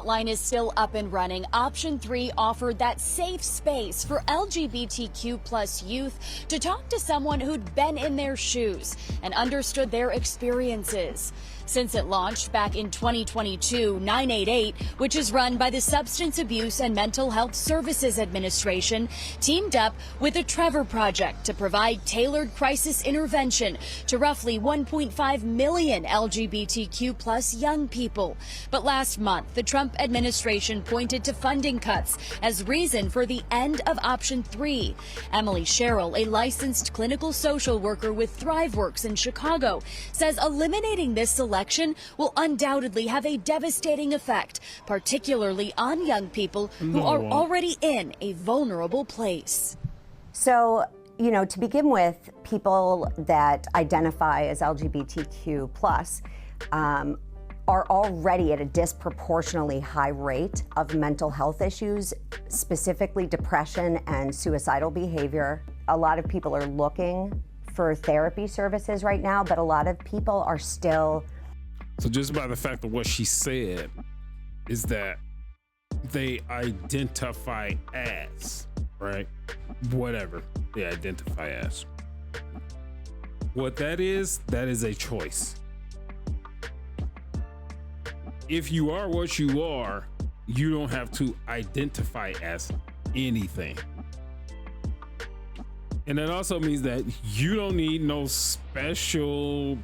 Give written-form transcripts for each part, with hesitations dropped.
hotline is still up and running, Option 3 offered that safe space for LGBTQ plus youth to talk to someone who'd been in their shoes and understood their experiences. Since it launched back in 2022, 988, which is run by the Substance Abuse and Mental Health Services Administration, teamed up with the Trevor Project to provide tailored crisis intervention to roughly 1.5 million LGBTQ plus young people. But last month, the Trump administration pointed to funding cuts as reason for the end of Option 3. Emily Sherrill, a licensed clinical social worker with ThriveWorks in Chicago, says eliminating this selection will undoubtedly have a devastating effect, particularly on young people who are already in a vulnerable place. So, you know, to begin with, people that identify as LGBTQ plus are already at a disproportionately high rate of mental health issues, specifically depression and suicidal behavior. A lot of people are looking for therapy services right now, but a lot of people are still. So just by the fact of what she said is that they identify as, right? Whatever they identify as. What that is a choice. If you are what you are, you don't have to identify as anything. And that also means that you don't need no special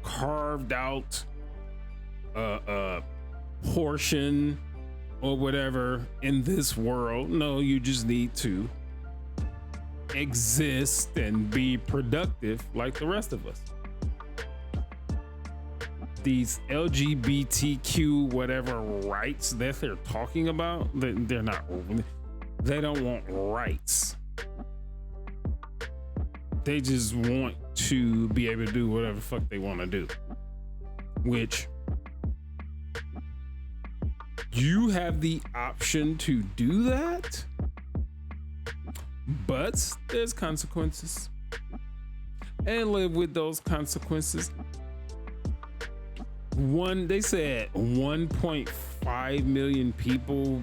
carved out portion or whatever in this world. No, you just need to exist and be productive like the rest of us. These LGBTQ whatever rights that they're talking about, they're not, they don't want rights. They just want to be able to do whatever the fuck they want to do, which you have the option to do that, but there's consequences, and live with those consequences. They said 1.5 million people,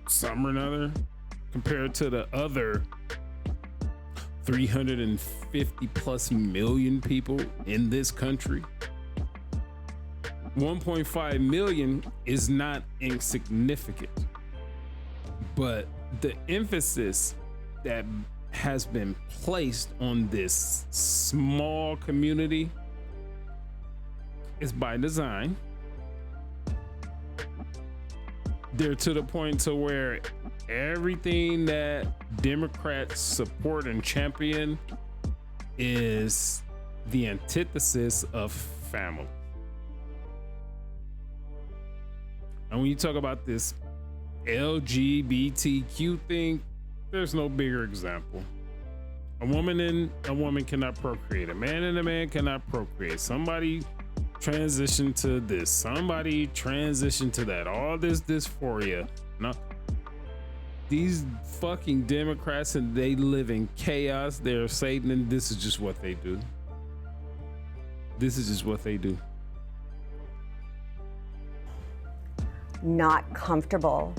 some or another, compared to the other 350 plus million people in this country. 1.5 million is not insignificant, but the emphasis that has been placed on this small community is by design. They're to the point to where everything that Democrats support and champion is the antithesis of family. And when you talk about this LGBTQ thing, there's no bigger example. A woman and a woman cannot procreate. A man and a man cannot procreate. Somebody transition to this. Somebody transition to that. All this dysphoria. No. These fucking Democrats, and they live in chaos. They're Satan, and this is just what they do. This is just what they do. Not comfortable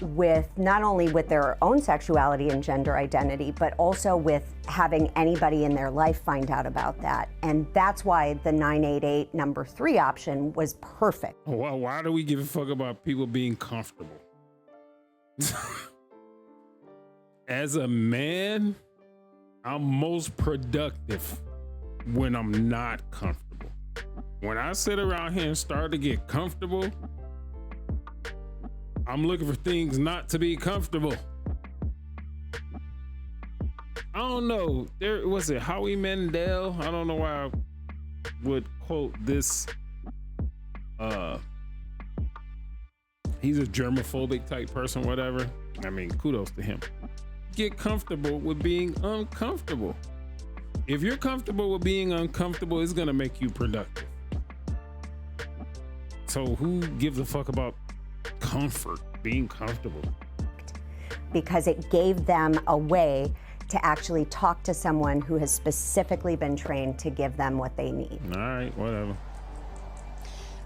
with not only with their own sexuality and gender identity, but also with having anybody in their life find out about that. And that's why the 988 number 3 option was perfect. Well, why do we give a fuck about people being comfortable? As a man, I'm most productive when I'm not comfortable. When I sit around here and start to get comfortable, I'm looking for things not to be comfortable. I don't know. There was it Howie Mandel. I don't know why I would quote this. He's a germophobic type person, whatever. I mean, kudos to him. Get comfortable with being uncomfortable. If you're comfortable with being uncomfortable, it's gonna make you productive. So who gives a fuck about comfort, being comfortable? Because it gave them a way to actually talk to someone who has specifically been trained to give them what they need. All right, whatever.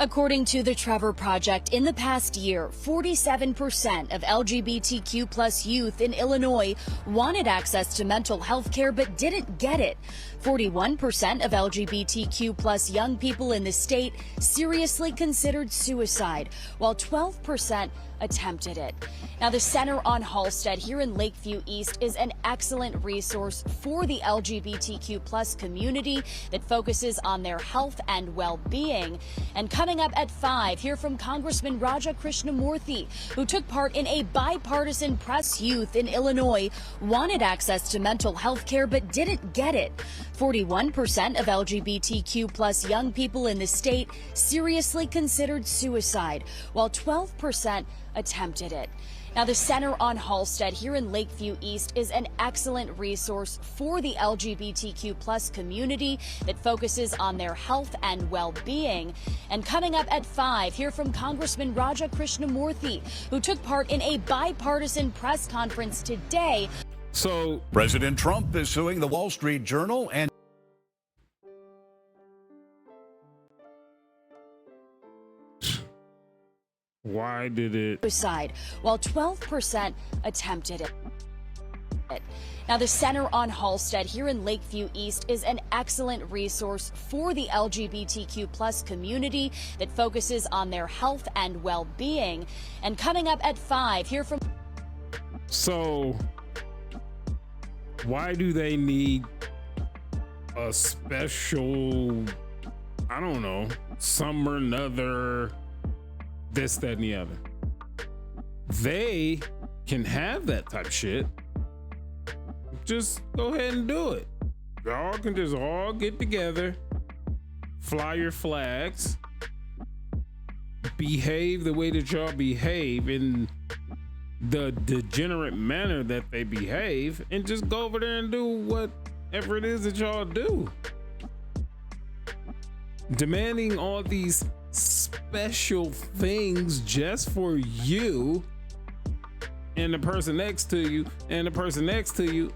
According to the Trevor Project, in the past year, 47% of LGBTQ plus youth in Illinois wanted access to mental health care but didn't get it. 41% of LGBTQ plus young people in the state seriously considered suicide, while 12% attempted it. Now, the Center on Halstead here in Lakeview East is an excellent resource for the LGBTQ plus community that focuses on their health and well-being. And coming up at 5, hear from Congressman Raja Krishnamurthy, who took part in a bipartisan press youth in Illinois wanted access to mental health care but didn't get it. 41% of LGBTQ plus young people in the state seriously considered suicide, while 12% attempted it. Now, the Center on Halstead here in Lakeview East is an excellent resource for the LGBTQ plus community that focuses on their health and well-being. And coming up at 5, hear from Congressman Raja Krishnamurthy, who took part in a bipartisan press conference today. So President Trump is suing the Wall Street Journal and why did it? Suicide, while 12% attempted it. Now, the Center on Halstead here in Lakeview East is an excellent resource for the LGBTQ plus community that focuses on their health and well-being. And coming up at 5, hear from. So why do they need a special, I don't know, some or another, this, that, and the other? They can have that type shit. Just go ahead and do it. Y'all can just all get together, fly your flags, behave the way that y'all behave in the degenerate manner that they behave, and just go over there and do whatever it is that y'all do. Demanding all these special things just for you and the person next to you and the person next to you.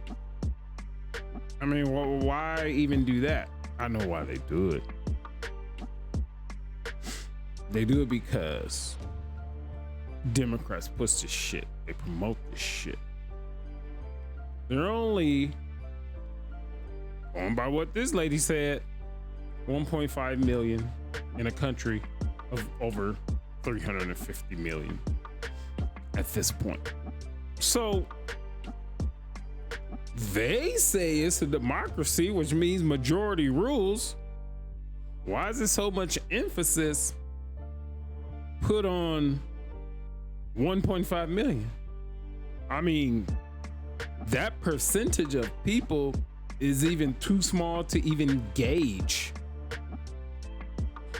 I mean, why even do that? I know why they do it. They do it because Democrats push this shit. They promote this shit. They're only, going by what this lady said, 1.5 million in a country of over 350 million at this point. So they say it's a democracy, which means majority rules. Why is there so much emphasis put on 1.5 million? I mean, that percentage of people is even too small to even gauge.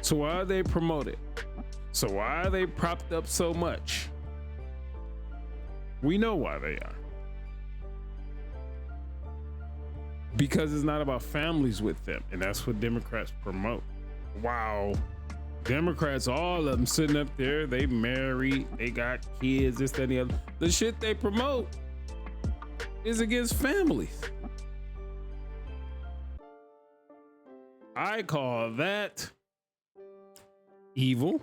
So why are they promoted? So why are they propped up so much? We know why they are. Because it's not about families with them, and that's what Democrats promote. Wow. Democrats, all of them sitting up there, they married, they got kids, this, that, and the other. The shit they promote is against families. I call that evil.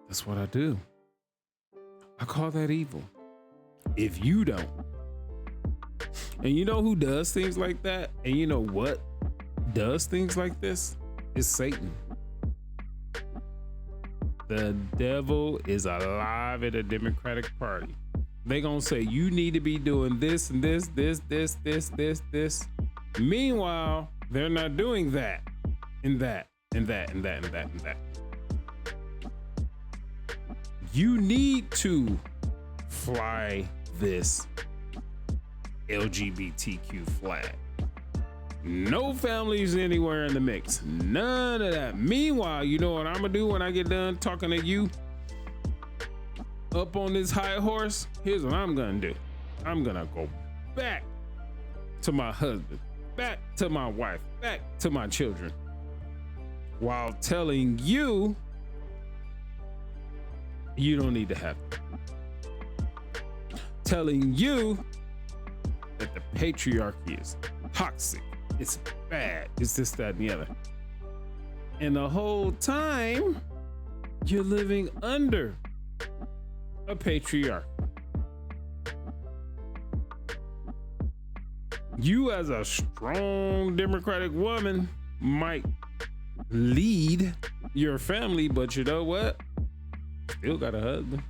That's what I do. I call that evil. If you don't. And you know who does things like that? And you know what does things like this? It's Satan. The devil is alive at the Democratic Party. They gonna say you need to be doing this and this. Meanwhile, they're not doing that and that and that and that and that and that. You need to fly this LGBTQ flag. No families anywhere in the mix. None of that. Meanwhile, you know what I'm gonna do when I get done talking to you up on this high horse? Here's what I'm gonna do. I'm gonna go back to my husband, back to my wife, back to my children, while telling you you don't need to have it. Telling you that the patriarchy is toxic, it's bad, it's this, that, and the other. And the whole time you're living under a patriarch. You as a strong Democratic woman might lead your family, but you know what? Still got a husband.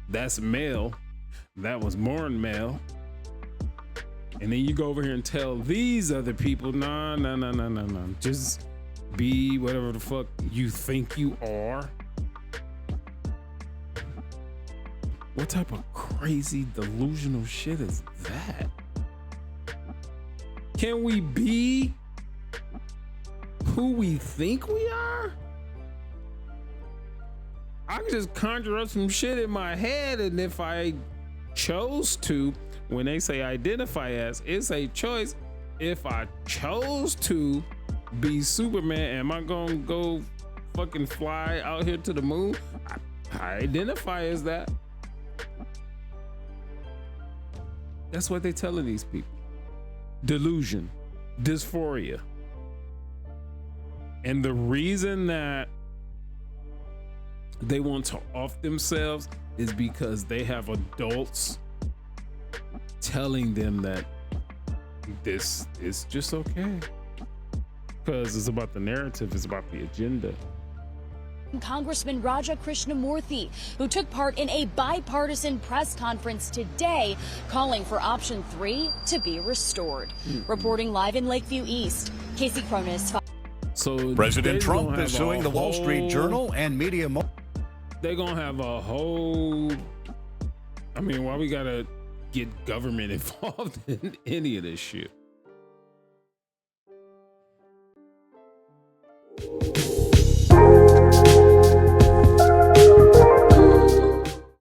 That's male. That was born male. And then you go over here and tell these other people, nah. Just be whatever the fuck you think you are. What type of crazy delusional shit is that? Can we be who we think we are? I can just conjure up some shit in my head, and if I chose to, when they say identify as, it's a choice. If I chose to be Superman, am I gonna go fucking fly out here to the moon? I identify as that. That's what they're telling these people. Delusion, dysphoria. And the reason that they want to off themselves is because they have adults telling them that this is just okay. Because it's about the narrative, it's about the agenda. Congressman Raja Krishnamurthy, who took part in a bipartisan press conference today calling for option 3 to be restored. Reporting live in Lakeview East, Casey Cronus. So President Trump is suing the Wall Street Journal and media. They're gonna have a whole, I mean, why we gotta get government involved in any of this shit?